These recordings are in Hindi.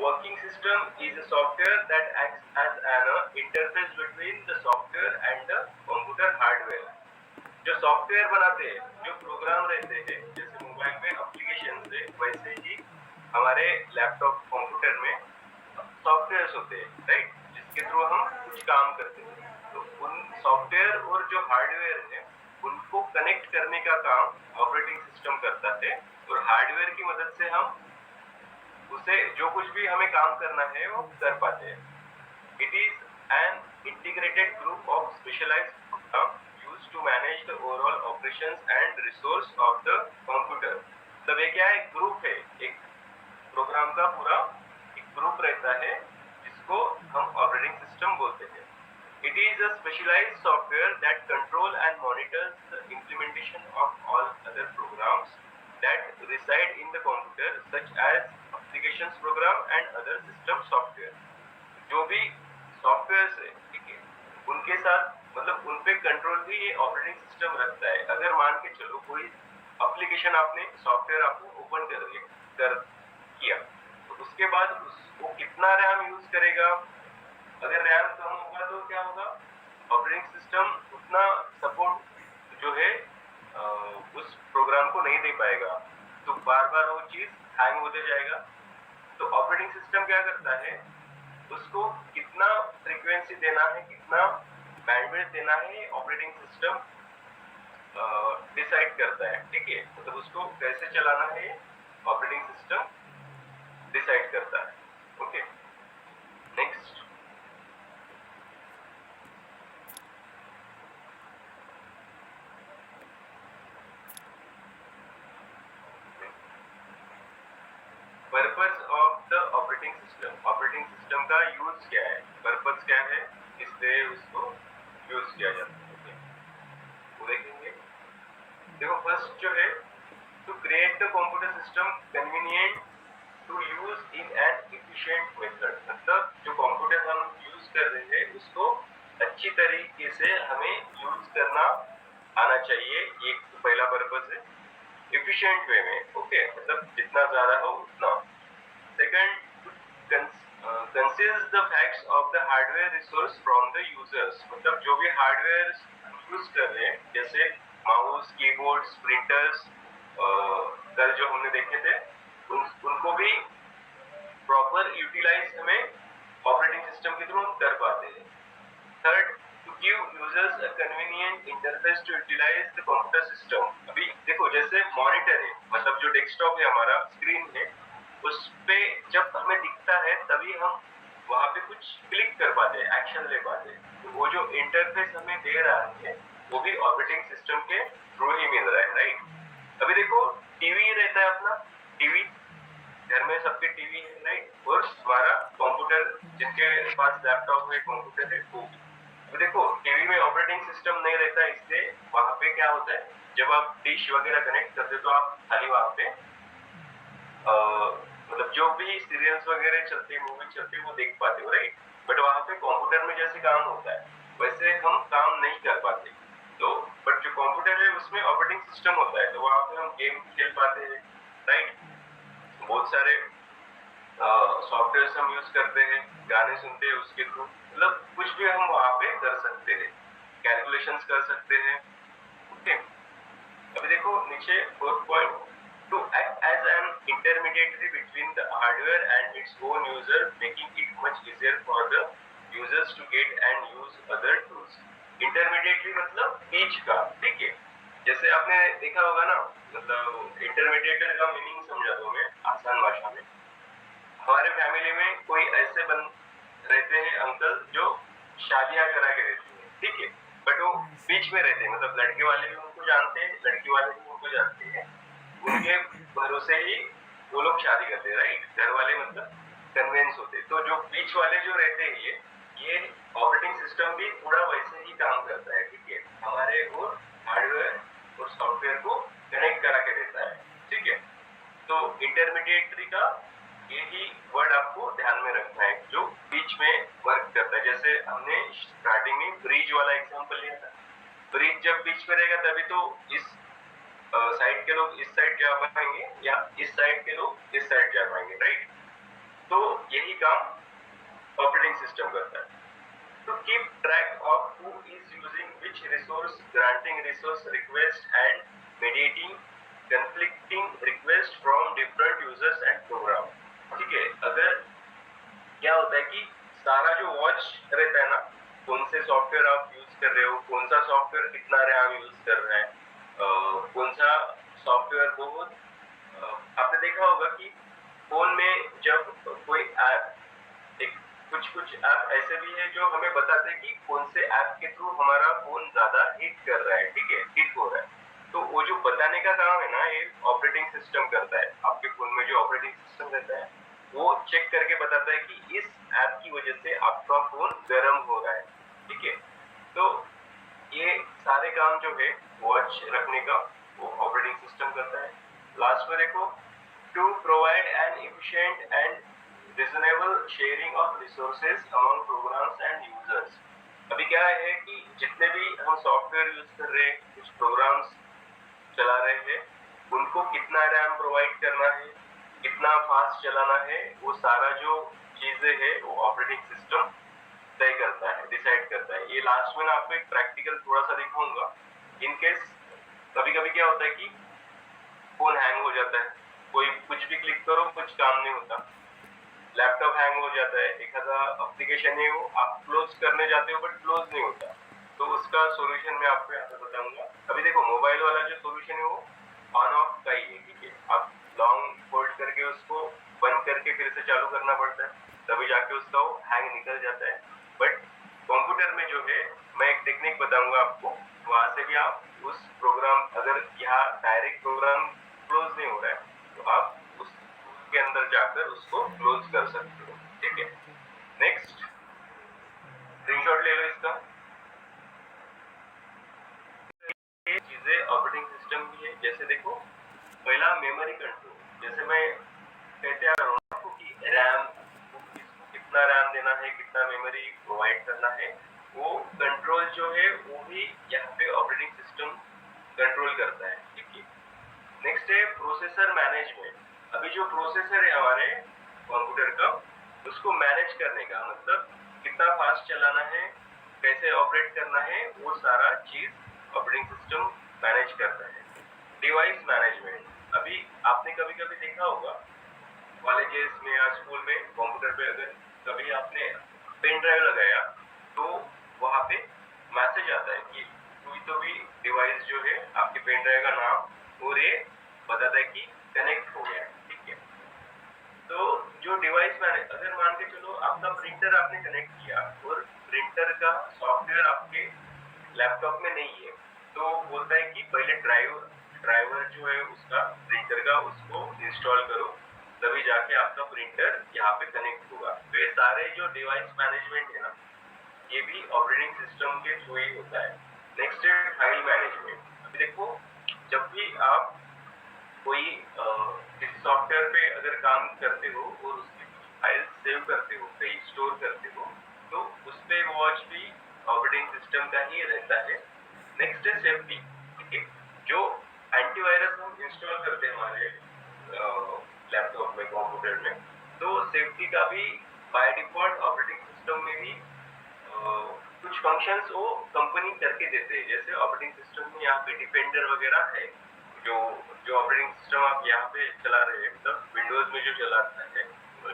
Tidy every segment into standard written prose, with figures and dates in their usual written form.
working system is a software that acts as an interface between the software and the computer hardware. जो सॉफ्टवेयर बनाते हैं, जो प्रोग्राम रहते हैं, जैसे मोबाइल में एप्लीकेशन है, वैसे ही हमारे लैपटॉप कंप्यूटर में सॉफ्टवेयर्स होते हैं, राइट, जिसके थ्रू हम कुछ काम करते हैं। तो उन सॉफ्टवेयर और जो हार्डवेयर है उनको कनेक्ट करने का काम ऑपरेटिंग सिस्टम करता है, और हार्डवेयर की मदद से हम उसे जो कुछ भी हमें काम करना है वो कर पाते हैं। It is an integrated group of specialised program used to manage the overall operations and resource of the computer. तब ये क्या है, ग्रुप है, एक प्रोग्राम का पूरा एक ग्रुप रहता है जिसको हम ऑपरेटिंग सिस्टम बोलते हैं। It is a specialized software that control and monitors the implementation of all other programs that reside in the computer, such as applications program and other system software. जो भी सॉफ्टवेयर है, ठीक है, उनके साथ मतलब उन पे कंट्रोल भी ये ऑपरेटिंग सिस्टम रखता है। अगर मान के चलो कोई एप्लीकेशन आपने सॉफ्टवेयर आपने ओपन कर किया, तो उसके बाद वो कितना रैम यूज करेगा, अगर रैम कम होगा तो क्या होगा, ऑपरेटिंग सिस्टम उतना सपोर्ट जो है उस प्रोग्राम को नहीं दे पाएगा, तो बार बार वो चीज हैंग होते जाएगा। तो ऑपरेटिंग सिस्टम क्या करता है, उसको कितना फ्रीक्वेंसी देना है, कितना बैंडविड्थ देना है, ऑपरेटिंग सिस्टम डिसाइड करता है, ठीक है, मतलब उसको कैसे चलाना है ऑपरेटिंग सिस्टम डिसाइड करता है। Okay, next, purpose of the operating system. Operating system का यूज क्या है, पर्पस क्या है, इसलिए उसको यूज किया जाता है, वो देखेंगे। देखो, फर्स्ट जो है, to create the computer system convenient to use in an efficient method. मतलब जो कंप्यूटर हम यूज कर रहे हैं उसको अच्छी तरीके से हमें यूज करना आना चाहिए, ये तो पहला पर्पस है, एफिशिएंट वे में। ओके, मतलब जितना ज्यादा हो उतना। Second, conceals the facts of the hardware resource from the users. मतलब जो भी हार्डवेयर यूज कर रहे हैं, जैसे माउस, कीबोर्ड, प्रिंटर्स, कल जो हमने देखे थे, उनको भी प्रॉपर यूटिलाइज हमें ऑपरेटिंग सिस्टम के थ्रू कर पाते हैं। Third, to give users a convenient interface to utilize the computer system। अभी देखो, जैसे मॉनिटर है, मतलब जो डेस्कटॉप है, हमारा स्क्रीन है, उस पे जब हमें दिखता है तभी हम वहां पे कुछ क्लिक कर पाते हैं, एक्शन ले पाते हैं। तो वो जो इंटरफेस हमें दे रहा है वो भी ऑपरेटिंग सिस्टम के थ्रू ही मिल रहा है, राइट। अभी देखो, टीवी रहता है अपना, टीवी घर में सबके टीवी है, राइट, और हमारा कंप्यूटर, जिनके पास लैपटॉप है, कंप्यूटर है, वो देखो टीवी में ऑपरेटिंग सिस्टम नहीं रहता, इसलिए वहां पे क्या होता है, जब आप डिश वगैरह कनेक्ट करते तो आप खाली वहां पे मतलब जो भी सीरियल्स वगैरह चलते हैं, मूवी चलती है, वो देख पाते हो, राइट। बट वहां पे कंप्यूटर में जैसे काम होता है वैसे हम काम नहीं कर पाते। तो बट जो कंप्यूटर है उसमें ऑपरेटिंग सिस्टम होता है, तो वहां पे हम गेम खेल पाते हैं, राइट। बहुत सारे सॉफ्टवेयर हम यूज करते हैं, गाने सुनते हैं उसके थ्रू, मतलब कुछ भी हम वहां पे कर सकते हैं, कैलकुलेशंस कर सकते हैं। ओके, अभी देखो नीचे fourth point, to act as an intermediatory between the hardware and its own user, making it much easier for the users to get and use other tools. Intermediatory मतलब बीच का, ठीक है, जैसे आपने देखा होगा ना, मतलब इंटरमीडिएटर का मीनिंग समझा दो मैं आसान भाषा में। हमारे फैमिली में कोई ऐसे रहते हैं अंकल जो शादियां करा के रहते हैं, ठीक है, बट वो बीच में रहते हैं, मतलब लड़के वाले भी उनको जानते हैं, लड़की वाले भी उनको जानते हैं, उनके भरोसे ही वो लोग शादी करते हैं, राइट। घर वाले मतलब कन्वेंस होते हैं। तो जो बीच वाले जो रहते हैं, ये ऑपरेटिंग सिस्टम भी पूरा वैसे ही काम करता है, ठीक है, हमारे और हार्डवेयर और सॉफ्टवेयर को कनेक्ट करा के देता है, ठीक है। तो इंटरमीडिएटरी का यही वर्ड आपको ध्यान में रखना है, जो बीच में वर्क करता है। जैसे हमने स्टार्टिंग में ब्रिज वाला एग्जांपल लिया था, ब्रिज जब बीच में रहेगा तभी तो इस साइड के लोग इस साइड जा पाएंगे या इस साइड के लोग इस साइड जा पाएंगे, राइट। तो यही काम ऑपरेटिंग सिस्टम करता है. To keep track of who is using which resource, granting resource request and mediating conflicting request from different users and program. ठीक है, अगर क्या होता है कि सारा जो वॉच रहता है ना, कौन से सॉफ्टवेयर आप यूज कर रहे हो, कौन सा सॉफ्टवेयर कितना रैम यूज कर रहा है, कौन सा सॉफ्टवेयर बहुत आपने देखा होगा कि फोन में जब कोई ऐप कुछ ऐप ऐसे भी है जो हमें बताते हैं कि कौन से ऐप के थ्रू हमारा फोन ज्यादा हिट कर रहा है, ठीक है, हिट हो रहा है. तो वो जो बताने का काम है ना, ये ऑपरेटिंग सिस्टम करता है. आपके फोन में जो ऑपरेटिंग सिस्टम रहता है वो चेक करके बताता है कि इस ऐप की वजह से आपका फोन गर्म हो रहा है, ठीक है. तो ये सारे काम जो है वॉच रखने का वो ऑपरेटिंग सिस्टम करता है. लास्ट में देखो, to provide an efficient and reasonable sharing of resources among programs and users. अभी क्या है कि जितने भी हम सॉफ्टवेयर यूज कर रहे हैं, कुछ प्रोग्राम्स चला रहे हैं, उनको कितना रैम प्रोवाइड करना है, कितना फास्ट चलाना है, वो सारा जो चीजें है वो ऑपरेटिंग सिस्टम तय करता है, डिसाइड करता है. ये लास्ट में आपको एक प्रैक्टिकल थोड़ा सा दिखाऊंगा. इन केस कभी कभी क्या होता है कि फोन हैंग हो जाता है, कोई कुछ भी क्लिक करो कुछ काम नहीं होता, लैपटॉप हैंग हो जाता है, एक आधा एप्लीकेशन है वो आप क्लोज करने जाते हो बट क्लोज नहीं होता. तो उसका सॉल्यूशन मैं आपको यहाँ पे बताऊंगा. अभी देखो, मोबाइल वाला जो सॉल्यूशन है वो ऑन ऑफ का ही है, ठीक है. आप लॉन्ग होल्ड करके उसको बंद करके फिर से चालू करना पड़ता है, तभी जाके उसका वो हैंग निकल जाता है. बट कंप्यूटर में जो है, मैं एक टेक्निक बताऊंगा आपको, वहां से भी आप उस प्रोग्राम, अगर यहाँ डायरेक्ट प्रोग्राम क्लोज नहीं हो रहा है तो आप के अंदर जाकर उसको क्लोज कर सकते हो, ठीक है. नेक्स्ट स्क्रीनशॉट ले लो इसका. ये चीजें ऑपरेटिंग सिस्टम की है. जैसे देखो, पहला मेमोरी कंट्रोल, जैसे मैं कहते आ रहा हूँ आपको कि रैम, कितना रैम देना है, कितना मेमोरी प्रोवाइड करना है, वो कंट्रोल जो है वो भी यहाँ पे ऑपरेटिंग सिस्टम कंट्रोल करता है, ठीक है. नेक्स्ट है प्रोसेसर मैनेजमेंट. अभी जो प्रोसेसर है हमारे कंप्यूटर का, उसको मैनेज करने का मतलब कितना फास्ट चलाना है, कैसे ऑपरेट करना है, वो सारा चीज ऑपरेटिंग सिस्टम मैनेज करता है. Device management. अभी आपने कभी कभी देखा होगा कॉलेजेस में या स्कूल में कंप्यूटर पे अगर कभी आपने पेन ड्राइव लगाया तो वहां पे मैसेज आता है कि कोई तो भी डिवाइस जो है आपके पेन ड्राइव का नाम और ये बताता है कि कनेक्ट हो गया, ठीक है. तो जो डिवाइस मैनेज, अगर मान के चलो आपका प्रिंटर आपने कनेक्ट किया और प्रिंटर का सॉफ्टवेयर आपके लैपटॉप में नहीं है, तो बोलता है कि पहले ड्राइवर जो है उसका प्रिंटर का उसको इंस्टॉल करो, तभी जाके आपका प्रिंटर यहाँ पे कनेक्ट होगा. तो ये सारे जो डिवाइस मैनेजमेंट है ना, ये भी ऑपरेटिंग सिस्टम के थ्रू ही होता है. नेक्स्ट है फाइल मैनेजमेंट. अभी देखो, जब भी आप कोई किसी सॉफ्टवेयर पे अगर काम करते हो और उसकी फाइल सेव करते हो, कहीं स्टोर करते हो, तो उस पे वॉच भी ऑपरेटिंग सिस्टम का ही रहता है. नेक्स्ट है सेफ्टी, ठीक है. जो एंटीवायरस हम इंस्टॉल करते हैं हमारे लैपटॉप में, कंप्यूटर में, तो सेफ्टी का भी बाय डिफॉल्ट ऑपरेटिंग सिस्टम में भी कुछ फंक्शंस वो कंपनी करके देते हैं. जैसे ऑपरेटिंग सिस्टम में यहाँ पे डिफेंडर वगैरह है, जो ऑपरेटिंग सिस्टम आप यहाँ पे चला रहे हैं, मतलब विंडोज में जो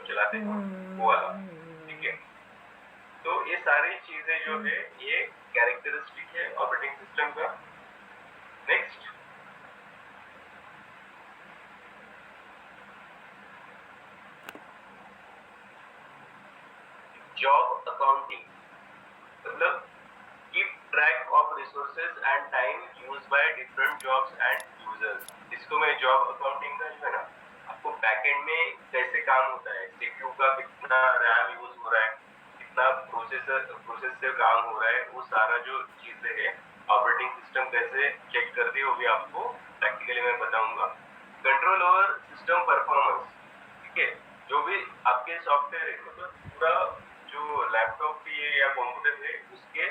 चलाते हैं वो वाला, ठीक है. तो ये सारी चीजें जो है ये कैरेक्टरिस्टिक है ऑपरेटिंग सिस्टम का. नेक्स्ट जॉब अकाउंटिंग, मतलब keep track of resources and time used by different jobs and users. इसको मैं जॉब अकाउंटिंग का जो है ना, आपको बैकएंड में कैसे काम होता है, सीपीयू का कितना रैम यूज हो रहा है, कितना प्रोसेस से काम हो रहा है, वो सारा जो चीजें है ऑपरेटिंग सिस्टम कैसे चेक करती है वो भी आपको प्रैक्टिकली मैं बताऊंगा. कंट्रोल ओवर सिस्टम परफॉर्मेंस, ठीक है. जो भी आपके सॉफ्टवेयर है, मतलब पूरा जो लैपटॉप की है या कंप्यूटर है, उसके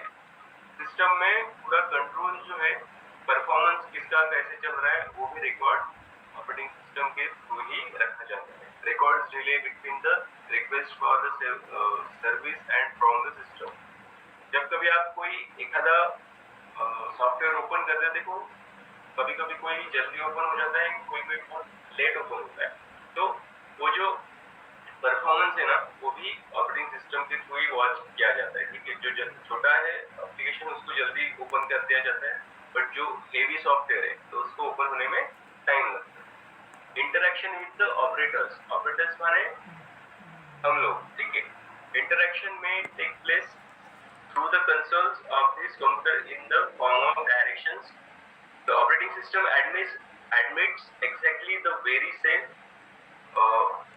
सिस्टम में पूरा कंट्रोल जो है, परफॉर्मेंस किसका कैसे चल रहा है, वो भी रिकॉर्ड ऑपरेटिंग सिस्टम के थ्रू ही रखा जाता है. records delay between the request for the service and from the system. जब कभी आप कोई एखादा सॉफ्टवेयर ओपन करते हैं, देखो कभी कभी कोई जल्दी ओपन हो जाता है, कोई कोई बहुत लेट ओपन होता है, तो वो जो परफॉर्मेंस है ना वो भी ऑपरेटिंग सिस्टम के थ्रू ही वॉच किया जाता है। ठीक है, जो छोटा है एप्लीकेशन उसको जल्दी ओपन कर दिया जाता है, बट जो हेवी सॉफ्टवेयर है तो उसको ओपन होने में टाइम लगता है। Interaction with the operators, operators माने हम लोग। ठीक है, इंटरेक्शन में take place through the consoles of this computer in the form of directions. The operating system admits exactly the very same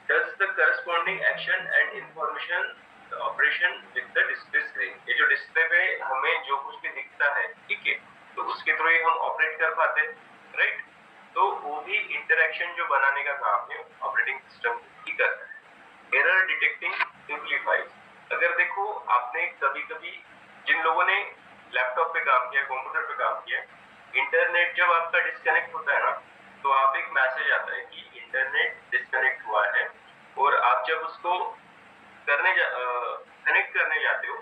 does the corresponding action and information the operation with the display screen. ये जो डिस्प्ले पे हमें जो कुछ भी दिखता है, ठीक है, तो उसके थ्रू ही हम ऑपरेट कर पाते हैं, राइट। तो वो भी इंटरेक्शन जो बनाने का काम है ऑपरेटिंग सिस्टम ही करता है। एरर डिटेक्टिंग सिंप्लीफाइज, अगर देखो आपने कभी कभी जिन लोगों ने लैपटॉप पे काम किया, कंप्यूटर पे काम किया, इंटरनेट जब आपका डिस्कनेक्ट होता है ना, तो आप एक मैसेज आता है कि इंटरनेट डिस्कनेक्ट हुआ है, और आप जब उसको कनेक्ट करने जाते हो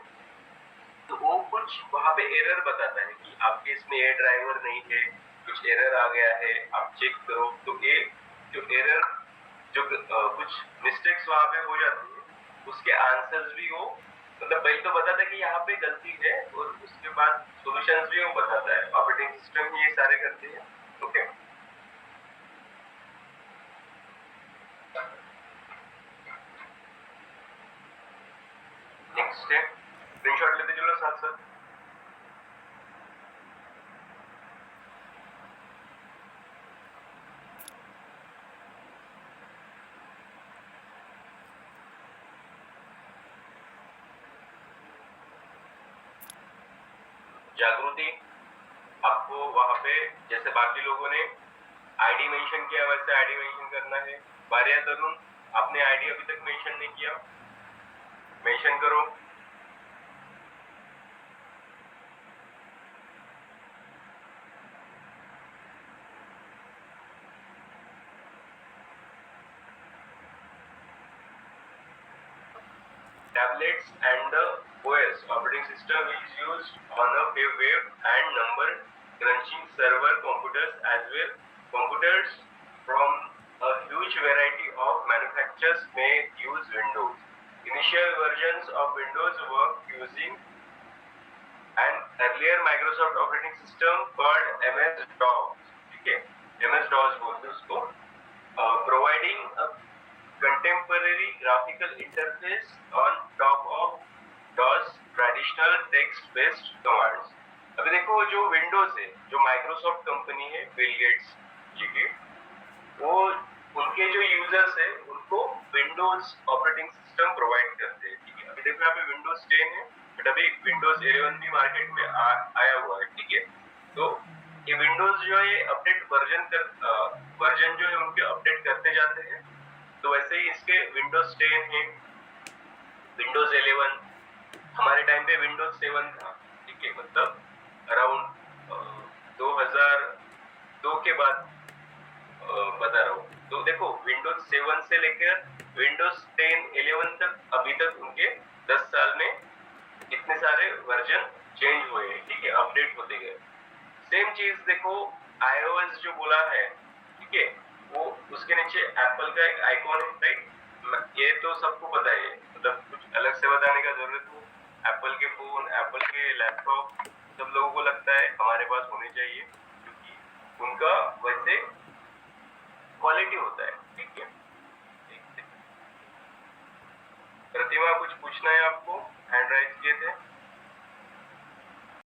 तो वो कुछ वहां पे एरर बताता है कि आपके इसमें ये ड्राइवर नहीं है, कुछ एरर आ गया है, आप चेक करो। तो ये जो एरर जो कुछ मिस्टेक्स वहां पे हो जाती है, उसके आंसर्स भी वो मतलब पहले तो बताता है कि यहाँ पे गलती है, और उसके बाद सॉल्यूशंस भी वो बताता है। ऑपरेटिंग सिस्टम ये सारे करते हैं। ओके, नेक्स्ट है स्क्रीनशॉट लेते चलो साथ साथ। जागृति, आपको वहां पे जैसे बाकी लोगों ने आईडी मेंशन किया वैसे आईडी मेंशन करना है। बारिया तरुण, आपने आईडी अभी तक मेंशन नहीं किया, मेंशन करो। Tablets and the OS operating system is used on a web and number crunching server computers as well. Computers from a huge variety of manufacturers may use Windows. Initial versions of Windows work using an earlier Microsoft operating system called MS-DOS. ठीक है, MS-DOS बोलते हैं उसको, providing a contemporary graphical interface on top of DOS traditional text-based commands. अभी देखो जो विंडोज है, जो माइक्रोसॉफ्ट कंपनी है, बिल गेट्स जी की, वो उनके जो यूजर्स है उनको विंडोज ऑपरेटिंग सिस्टम प्रोवाइड करते हैं। ठीक है, अभी देखो यहाँ पे विंडोज 10 है, बट अभी विंडोज 11 भी मार्केट में आया हुआ है। ठीक है, तो ये विंडोज जो है अपडेट वर्जन जो है उनके अपडेट करते जाते हैं। तो वैसे ही इसके विंडोज 10 है, विंडोज 11, हमारे टाइम पे विंडोज 7 था। ठीक है, मतलब अराउंड 2002 के बाद बता रहा हूँ। तो देखो विंडोज 7 से लेकर विंडोज 10, 11 तक, अभी तक उनके 10 साल में इतने सारे वर्जन चेंज हुए हैं। ठीक है, अपडेट होते गए। सेम चीज देखो iOS जो बोला है, ठीक है, वो उसके नीचे एप्पल का एक आइकॉन है, राइट। ये तो सबको पता है, मतलब कुछ अलग से बताने का जरूरत नहीं। एप्पल के फोन, एप्पल के लैपटॉप सब लोगों को लगता है हमारे पास होने चाहिए, क्योंकि उनका वैसे क्वालिटी होता है। ठीक है, प्रतिमा कुछ पूछना है आपको, हैंड राइज किए थे।